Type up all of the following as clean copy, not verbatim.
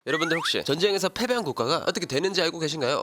여러분들 혹시 전쟁에서 패배한 국가가 어떻게 되는지 알고 계신가요?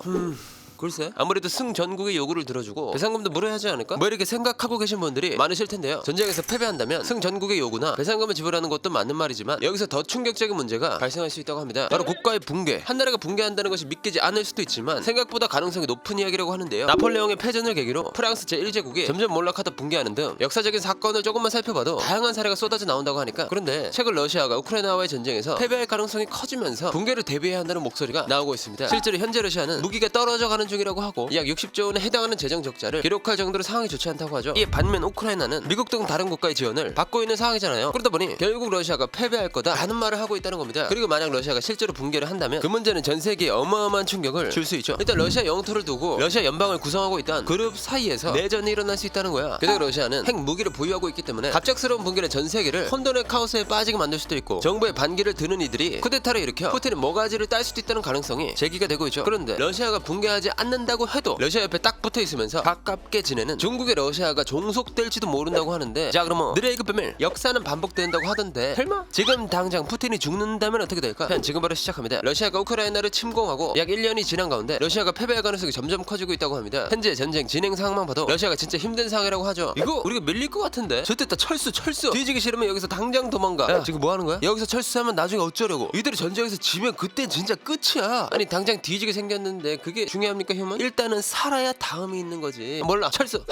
글쎄, 아무래도 승전국의 요구를 들어주고 배상금도 물어야 하지 않을까? 뭐 이렇게 생각하고 계신 분들이 많으실 텐데요. 전쟁에서 패배한다면 승전국의 요구나 배상금을 지불하는 것도 맞는 말이지만 여기서 더 충격적인 문제가 발생할 수 있다고 합니다. 바로 국가의 붕괴. 한 나라가 붕괴한다는 것이 믿기지 않을 수도 있지만 생각보다 가능성이 높은 이야기라고 하는데요. 나폴레옹의 패전을 계기로 프랑스 제1제국이 점점 몰락하다 붕괴하는 등 역사적인 사건을 조금만 살펴봐도 다양한 사례가 쏟아져 나온다고 하니까. 그런데 최근 러시아가 우크라이나와의 전쟁에서 패배할 가능성이 커지면서 붕괴를 대비해야 한다는 목소리가 나오고 있습니다. 실제로 현재 러시아는 무기가 떨어져가는 중이라고 하고 약 60조 원에 해당하는 재정 적자를 기록할 정도로 상황이 좋지 않다고 하죠. 이에 반면 우크라이나는 미국 등 다른 국가의 지원을 받고 있는 상황이잖아요. 그러다 보니 결국 러시아가 패배할 거다라는 말을 하고 있다는 겁니다. 그리고 만약 러시아가 실제로 붕괴를 한다면 그 문제는 전 세계에 어마어마한 충격을 줄 수 있죠. 일단 러시아 영토를 두고 러시아 연방을 구성하고 있던 그룹 사이에서 내전이 일어날 수 있다는 거야. 게다가 러시아는 핵 무기를 보유하고 있기 때문에 갑작스러운 붕괴는 전 세계를 혼돈의 카오스에 빠지게 만들 수도 있고 정부의 반기를 드는 이들이 쿠데타를 일으켜 푸틴의 모가지를 딸 수도 있다는 가능성이 제기가 되고 있죠. 그런데 러시아가 붕괴하지 않는다고 해도 러시아 옆에 딱 붙어 있으면서 가깝게 지내는 중국의 러시아가 종속될지도 모른다고 하는데, 자 그럼 느레이그 비밀 역사는 반복된다고 하던데 설마 지금 당장 푸틴이 죽는다면 어떻게 될까? 지금 바로 시작합니다. 러시아가 우크라이나를 침공하고 약 1년이 지난 가운데 러시아가 패배할 가능성이 점점 커지고 있다고 합니다. 현재 전쟁 진행 상황만 봐도 러시아가 진짜 힘든 상황이라고 하죠. 이거 우리가 밀릴 것 같은데. 저때다 철수 뒤지기 싫으면 여기서 당장 도망가. 야 지금 뭐 하는 거야? 여기서 철수하면 나중에 어쩌려고? 이들이 전쟁에서 지면 그땐 진짜 끝이야. 아니 당장 뒤지게 생겼는데 그게 중요합니까 휴먼? 일단은 살아야 다음이 있는 거지. 몰라 철수.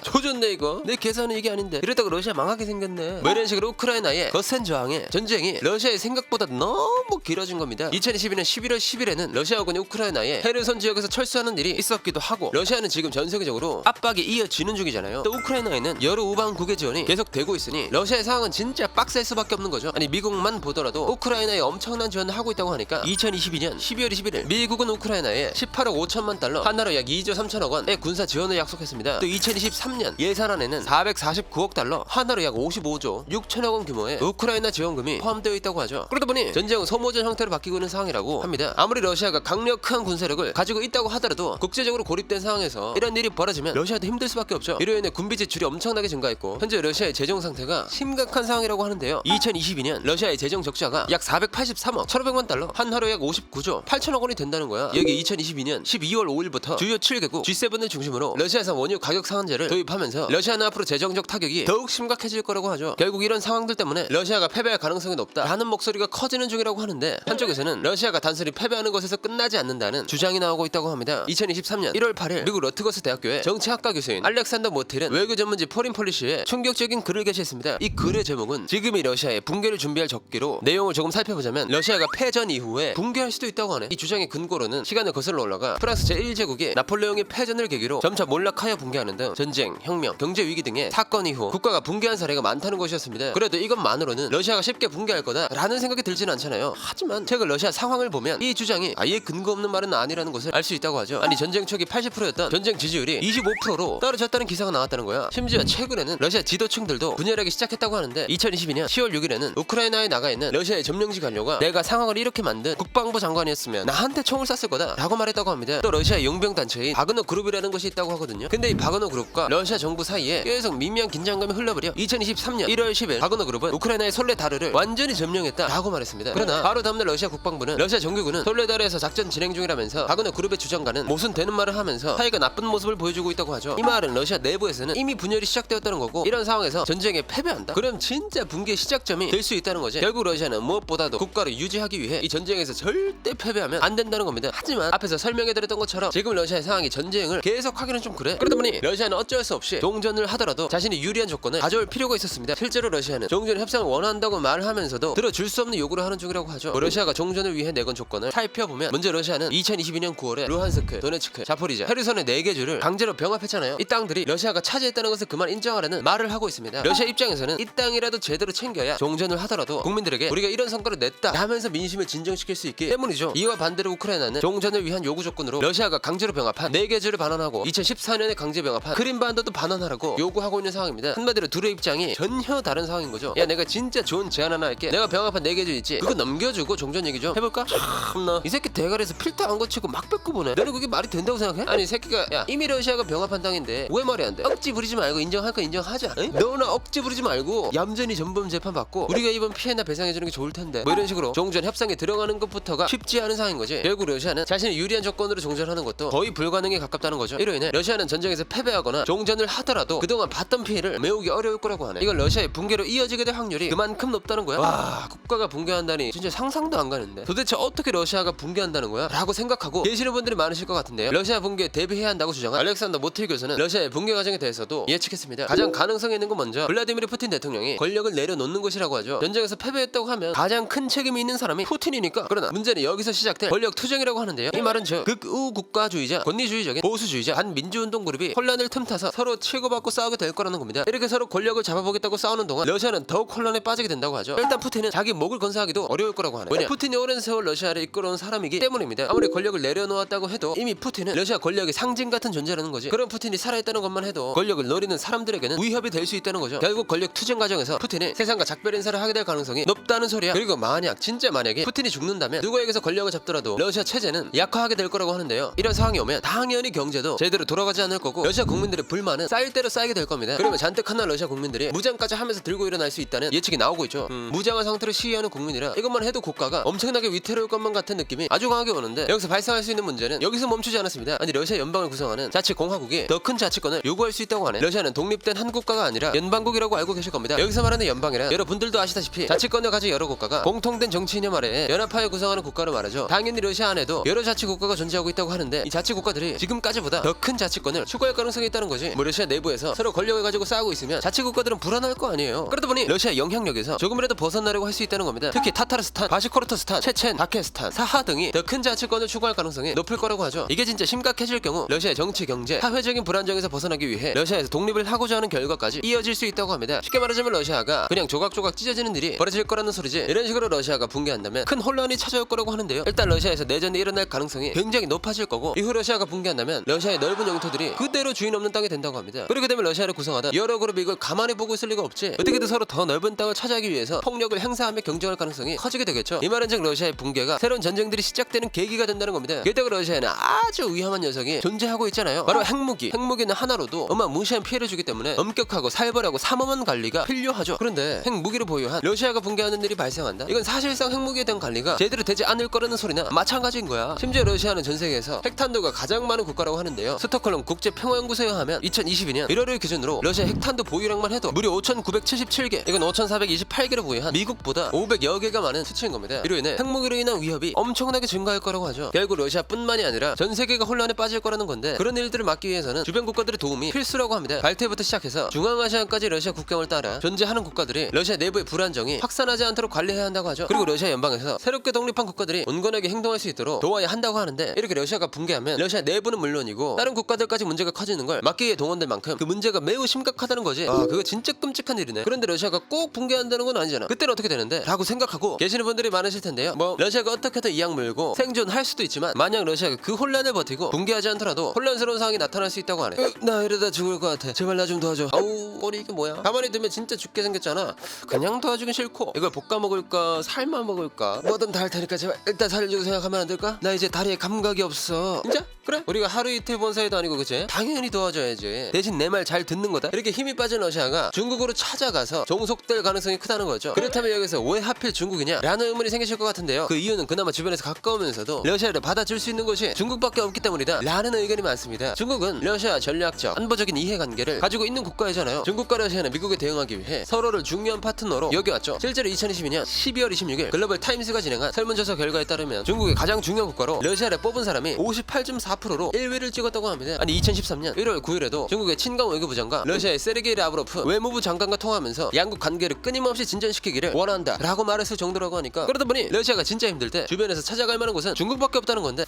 조졌네 이거. 내 계산은 이게 아닌데 이러다가 러시아 망하게 생겼네. 뭐 이런 식으로 우크라이나의 거센 저항에 전쟁이 러시아의 생각보다 너무 길어진 겁니다. 2022년 11월 10일에는 러시아군이 우크라이나의 헤르손 지역에서 철수하는 일이 있었기도 하고, 러시아는 지금 전 세계적으로 압박이 이어지는 중이잖아요. 또 우크라이나에는 여러 우방국의 지원이 계속되고 있으니 러시아의 상황은 진짜 빡셀 수밖에 없는 거죠. 아니 미국만 보더라도 우크라이나에 엄청난 지원을 하고 있다고 하니까 2022년 12월 21일 미국은 우크라이나에 18억 5천만 달러, 한화로 약 2조 3천억 원의 군사 지원을 약속했습니다. 또 2023년 예산안에는 449억 달러, 한화로 약 55조 6천억 원 규모의 우크라이나 지원금이 포함되어 있다고 하죠. 그러다 보니 전쟁은 소모전 형태로 바뀌고 있는 상황이라고 합니다. 아무리 러시아가 강력한 군사력을 가지고 있다고 하더라도 국제적으로 고립된 상황에서 이런 일이 벌어지면 러시아도 힘들 수밖에 없죠. 이로 인해 군비 지출이 엄청나게 증가했고 현재 러시아의 재정 상태가 심각한 상황이라고 하는데요. 2022년 러시아의 재정 적자가 약 483억 1,500만 달러, 한화로 약 59조 8천억 원이 된다는 거야. 여기 2022년 12월 5일부터 주요 7개국 G7을 중심으로 러시아산 원유 가격 상한제를 도입하면서 러시아는 앞으로 재정적 타격이 더욱 심각해질 거라고 하죠. 결국 이런 상황들 때문에 러시아가 패배할 가능성이 높다라는 목소리가 커지는 중이라고 하는데, 한쪽에서는 러시아가 단순히 패배하는 것에서 끝나지 않는다는 주장이 나오고 있다고 합니다. 2023년 1월 8일 미국 러트거스 대학교의 정치학과 교수인 알렉산더 모틸은 외교 전문지 포린 폴리시에 충격적인 글을 게시했습니다. 이 글의 제목은 지금이 러시아의 붕괴를 준비할 적기로, 내용을 조금 살펴보자면 러시아가 패전 이후에 붕괴할 수도 있다고 하네. 이 주장의 근거로는 시간을 거슬러 올라가 프랑스 제1제국이 나폴레옹의 패전을 계기로 점차 몰락하여 붕괴하는 등 전쟁, 혁명, 경제 위기 등의 사건 이후 국가가 붕괴한 사례가 많다는 것이었습니다. 그래도 이것만으로는 러시아가 쉽게 붕괴할 거다라는 생각이 들지는 않잖아요. 하지만 최근 러시아 상황을 보면 이 주장이 아예 근거 없는 말은 아니라는 것을 알 수 있다고 하죠. 아니 전쟁 초기 80%였던 전쟁 지지율이 25%로 떨어졌다는 기사가 나왔다는 거야. 심지어 최근에는 러시아 지도층들도 분열하기 시작했다고 하는데, 2022년 10월 6일에는 우크라이나에 나가 있는 러시아의 점령지 관료가 내가 상황을 이렇게 만든 국방부 장관이었으면 나한테 총을 쐈을 거다 라고 말했다고 합니다. 또 러시아 용병 단체인 바그너 그룹이라는 것이 있다고 하거든요. 근데 이 바그너 그룹과 러시아 정부 사이에 계속 미미한 긴장감이 흘러버려 2023년 1월 10일 바그너 그룹은 우크라이나의 솔레다르를 완전히 점령했다라고 말했습니다. 그러나 바로 다음날 러시아 국방부는 러시아 정규군은 솔레다르에서 작전 진행 중이라면서 바그너 그룹의 주장과는 모순 되는 말을 하면서 사이가 나쁜 모습을 보여주고 있다고 하죠. 이 말은 러시아 내부에서는 이미 분열이 시작되었다는 거고, 이런 상황에서 전쟁에 패배한다? 그럼 진짜 붕괴 시작점이 될 수 있다는 거지. 결국 러시아는 무엇보다도 국가를 유지하기 위해 이 전쟁에서 절대 패배하면 안 된다는 겁니다. 하지만 앞에서 설명해드렸던 것처럼 지금 러시아의 상황이 전쟁을 계속하기는 좀 그래. 그러다 보니 러시아는 어쩔 수 없이 종전을 하더라도 자신이 유리한 조건을 가져올 필요가 있었습니다. 실제로 러시아는 종전 협상을 원한다고 말하면서도 들어줄 수 없는 요구를 하는 중이라고 하죠. 러시아가 종전을 위해 내건 조건을 살펴보면, 먼저 러시아는 2022년 9월에 루한스크, 도네츠크, 자포리자, 헤르손의 4개 주를 강제로 병합했잖아요. 이 땅들이 러시아가 차지했다는 것을 그만 인정하라는 말을 하고 있습니다. 러시아 입장에서는 이 땅이라도 제대로 챙겨야 종전을 하더라도 국민들에게 우리가 이런 성과를 냈다 하면서 민심을 진정시킬 수 있기 때문이죠. 이와 반대로 우크라이나는 종전을 위한 요구 조건으로 러시아가 강제로 병합한 4개 주를 반환하고 2014년에 강제 병합한 크림반도 패배한다도 반환하라고 요구하고 있는 상황입니다. 한마디로 둘의 입장이 전혀 다른 상황인 거죠. 야 내가 진짜 좋은 제안 하나 할게. 내가 병합한 4개 주 있지. 그거 넘겨주고 종전 얘기 좀 해볼까? 참나 이 새끼 대가리에서 필터 안 거치고 막 뺏고 보네. 너는 그게 말이 된다고 생각해? 아니 이 새끼가 야 이미 러시아가 병합한 땅인데 왜 말이 안 돼? 억지 부리지 말고 인정할 거 인정하자. 응? 너나 억지 부리지 말고 얌전히 전범 재판 받고 우리가 이번 피해나 배상해주는 게 좋을 텐데 뭐 이런 식으로 종전 협상에 들어가는 것부터가 쉽지 않은 상황인 거지. 결국 러시아는 자신이 유리한 조건으로 종전하는 것도 거의 불가능에 가깝다는 거죠. 이로 인해 러시아는 전쟁에서 패배하거나 종전을 하더라도 그동안 봤던 피해를 메우기 어려울 거라고 하네. 이건 러시아의 붕괴로 이어지게 될 확률이 그만큼 높다는 거야. 와 국가가 붕괴한다니 진짜 상상도 안 가는데 도대체 어떻게 러시아가 붕괴한다는 거야? 라고 생각하고 계시는 분들이 많으실 것 같은데요. 러시아 붕괴에 대비해야 한다고 주장한 알렉산더 모틸 교수는 러시아의 붕괴 과정에 대해서도 예측했습니다. 가장 가능성이 있는 건 먼저 블라디미르 푸틴 대통령이 권력을 내려놓는 것이라고 하죠. 전쟁에서 패배했다고 하면 가장 큰 책임이 있는 사람이 푸틴이니까. 그러나 문제는 여기서 시작될 권력 투쟁이라고 하는데요. 이 말은 저 극우 국가주의자, 권위주의적인 보수주의자, 반민주운동 그룹이 혼란을 틈타서 서로 치고받고 싸우게 될 거라는 겁니다. 이렇게 서로 권력을 잡아보겠다고 싸우는 동안 러시아는 더욱 혼란에 빠지게 된다고 하죠. 일단 푸틴은 자기 목을 건사하기도 어려울 거라고 하네. 왜냐? 푸틴이 오랜 세월 러시아를 이끌어온 사람이기 때문입니다. 아무리 권력을 내려놓았다고 해도 이미 푸틴은 러시아 권력의 상징 같은 존재라는 거지. 그런 푸틴이 살아있다는 것만 해도 권력을 노리는 사람들에게는 위협이 될 수 있다는 거죠. 결국 권력 투쟁 과정에서 푸틴이 세상과 작별 인사를 하게 될 가능성이 높다는 소리야. 그리고 만약 진짜 만약에 푸틴이 죽는다면 누구에게서 권력을 잡더라도 러시아 체제는 약화하게 될 거라고 하는데요. 이런 상황이 오면 당연히 경제도 제대로 돌아가지 않을 거고 러시아 국민들의 불만은 쌓일 대로 쌓이게 될 겁니다. 그러면 잔뜩 한날 러시아 국민들이 무장까지 하면서 들고 일어날 수 있다는 예측이 나오고 있죠. 무장한 상태로 시위하는 국민이라 이것만 해도 국가가 엄청나게 위태로울 것만 같은 느낌이 아주 강하게 오는데 여기서 발생할 수 있는 문제는 여기서 멈추지 않았습니다. 아니 러시아 연방을 구성하는 자치공화국이 더 큰 자치권을 요구할 수 있다고 하네. 러시아는 독립된 한 국가가 아니라 연방국이라고 알고 계실 겁니다. 여기서 말하는 연방이란 여러분들도 아시다시피 자치권을 가진 여러 국가가 공통된 정치 이념 아래에 연합하여 구성하는 국가를 말하죠. 당연히 러시아 안에도 여러 자치국가가 존재하고 있다고 하는데 이 자치국가들이 지금까지보다 더 큰 자치권을 추구할 가능성이 있다는 거지. 뭐 러시아 내부에서 서로 권력을 가지고 싸우고 있으면 자치국가들은 불안할 거 아니에요. 그러다 보니 러시아 영향력에서 조금이라도 벗어나려고 할 수 있다는 겁니다. 특히 타타르스탄, 바시코르트스탄, 체첸, 다케스탄, 사하 등이 더 큰 자치권을 추구할 가능성이 높을 거라고 하죠. 이게 진짜 심각해질 경우 러시아의 정치, 경제, 사회적인 불안정에서 벗어나기 위해 러시아에서 독립을 하고자 하는 결과까지 이어질 수 있다고 합니다. 쉽게 말하자면 러시아가 그냥 조각조각 찢어지는 일이 벌어질 거라는 소리지. 이런 식으로 러시아가 붕괴한다면 큰 혼란이 찾아올 거라고 하는데요. 일단 러시아에서 내전이 일어날 가능성이 굉장히 높아질 거고 이후 러시아가 붕괴한다면 러시아의 넓은 영토들이 그대로 주인 없는 땅이 된다고 합니다. 그렇게 되면 러시아를 구성하던 여러 그룹이 이걸 가만히 보고 있을 리가 없지. 어떻게든 서로 더 넓은 땅을 차지하기 위해서 폭력을 행사하며 경쟁할 가능성이 커지게 되겠죠. 이 말은 즉 러시아의 붕괴가 새로운 전쟁들이 시작되는 계기가 된다는 겁니다. 게다가 러시아에는 아주 위험한 녀석이 존재하고 있잖아요. 바로 핵무기. 핵무기는 하나로도 어마무시한 피해를 주기 때문에 엄격하고 살벌하고 삼엄한 관리가 필요하죠. 그런데 핵무기를 보유한 러시아가 붕괴하는 일이 발생한다? 이건 사실상 핵무기에 대한 관리가 제대로 되지 않을 거라는 소리나 마찬가지인 거야. 심지어 러시아는 전 세계에서 핵탄두가 가장 많은 국가라고 하는데요. 스톡홀름 국제평화연구소에 하면 2022년 1월을 기준으로 러시아 핵탄두 보유량만 해도 무려 5,977개, 이건 5,428개를 보유한 미국보다 500여 개가 많은 수치인 겁니다. 이로 인해 핵무기로 인한 위협이 엄청나게 증가할 거라고 하죠. 결국 러시아뿐만이 아니라 전 세계가 혼란에 빠질 거라는 건데 그런 일들을 막기 위해서는 주변 국가들의 도움이 필수라고 합니다. 발트해부터 시작해서 중앙아시아까지 러시아 국경을 따라 존재하는 국가들이 러시아 내부의 불안정이 확산하지 않도록 관리해야 한다고 하죠. 그리고 러시아 연방에서 새롭게 독립한 국가들이 온건하게 행동할 수 있도록 도와야 한다고 하는데 이렇게 러시아가 붕괴하면 러시아 내부는 물론이고 다른 국가들까지 문제가 커지는 걸 막기 위해 동원될 만큼 그 문제가 매우 심각하다는 거지. 아 그거 진짜 끔찍한 일이네. 그런데 러시아가 꼭 붕괴한다는 건 아니잖아. 그때는 어떻게 되는데? 라고 생각하고 계시는 분들이 많으실 텐데요. 뭐 러시아가 어떻게든 이악 물고 생존할 수도 있지만 만약 러시아가 그 혼란을 버티고 붕괴하지 않더라도 혼란스러운 상황이 나타날 수 있다고 하네. 나 이러다 죽을 것 같아. 제발 나 좀 도와줘. 아우 머리 이게 뭐야? 가만히 두면 진짜 죽게 생겼잖아. 그냥 도와주긴 싫고 이걸 볶아 먹을까 삶아 먹을까 뭐든 다 할 테니까 제발 일단 살려주고 생각하면 안 될까? 나 이제 다리에 감각이 없어. 진짜? 그래? 우리가 하루 이틀 본 사이도 아니고 그치? 당연히 도와줘야지. 대신 내 말 잘 듣는 거다. 이렇게 힘이 빠진 러시아가 중국으로 찾아가서 종속될 가능성이 크다는 거죠. 그렇다면 여기서 왜 하필 중국이냐? 라는 의문이 생기실 것 같은데요. 그 이유는 그나마 주변에서 가까우면서도 러시아를 받아줄 수 있는 곳이 중국밖에 없기 때문이다 라는 의견이 많습니다. 중국은 러시아 전략적 안보적인 이해관계를 가지고 있는 국가이잖아요. 중국과 러시아는 미국에 대응하기 위해 서로를 중요한 파트너로 여겨왔죠. 실제로 2022년 12월 26일 글로벌 타임스가 진행한 설문조사 결과에 따르면 중국의 가장 중요한 국가로 러시아를 뽑은 사람이 58.4%로 1위를 찍었다고 합니다. 아니 2013년 1월 9일에도 중국의 친강 외교부 장관 러시아의 세르게이 라브로프 외무부 장관과 통화하면서 양국 관계를 끊임없이 진전시키기를 원한다 라고 말했을 정도라고 하니까 그러다 보니 러시아가 진짜 힘들 때 주변에서 찾아갈 만한 곳은 중국밖에 없다는 건데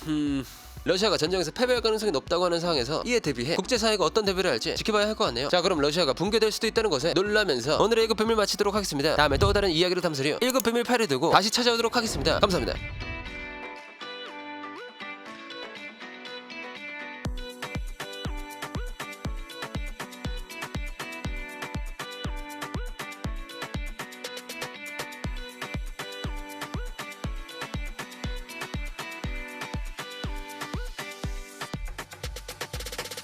러시아가 전쟁에서 패배할 가능성이 높다고 하는 상황에서 이에 대비해 국제사회가 어떤 대비를 할지 지켜봐야 할 것 같네요. 자 그럼 러시아가 붕괴될 수도 있다는 것에 놀라면서 오늘의 1급 비밀 마치도록 하겠습니다. 다음에 또 다른 이야기를 담으려 1급 비밀 파일을 들고 다시 찾아오도록 하겠습니다. 감사합니다.